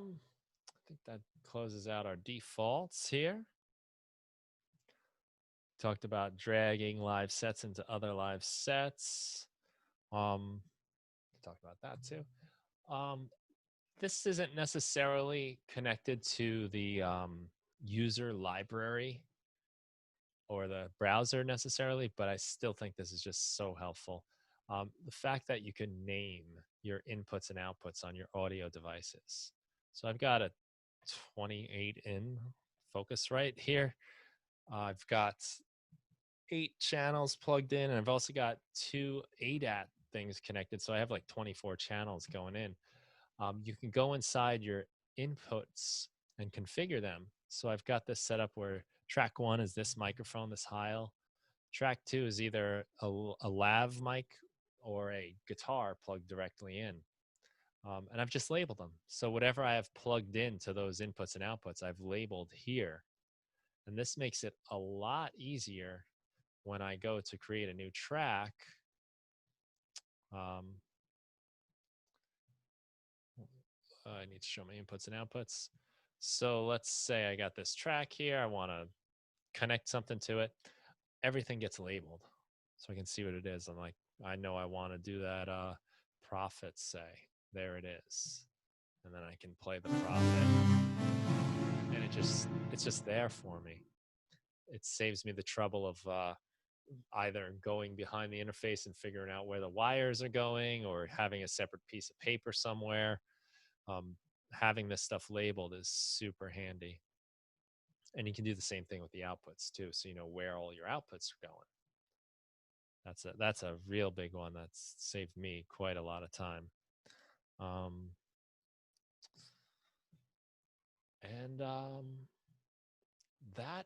think that closes out our defaults here. Talked about dragging live sets into other live sets. Talked about that too. This isn't necessarily connected to the user library or the browser necessarily, but I still think this is just so helpful. The fact that you can name your inputs and outputs on your audio devices. So I've got a 28 in Focusrite here. I've got 8 channels plugged in, and I've also got 2 ADAT things connected. So I have like 24 channels going in. You can go inside your inputs and configure them. So I've got this set up where track 1 is this microphone, this Heil. Track 2 is either a lav mic or a guitar plugged directly in. And I've just labeled them. So whatever I have plugged into those inputs and outputs, I've labeled here. And this makes it a lot easier when I go to create a new track. I need to show my inputs and outputs. So let's say I got this track here. I want to connect something to it. Everything gets labeled so I can see what it is. I'm like, I know I want to do that profit, say. There it is. And then I can play the profit. And it's just there for me. It saves me the trouble of either going behind the interface and figuring out where the wires are going or having a separate piece of paper somewhere. Having this stuff labeled is super handy. And you can do the same thing with the outputs too, so you know where all your outputs are going. That's a real big one. That's saved me quite a lot of time. That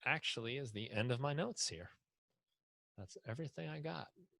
actually is the end of my notes here. That's everything I got.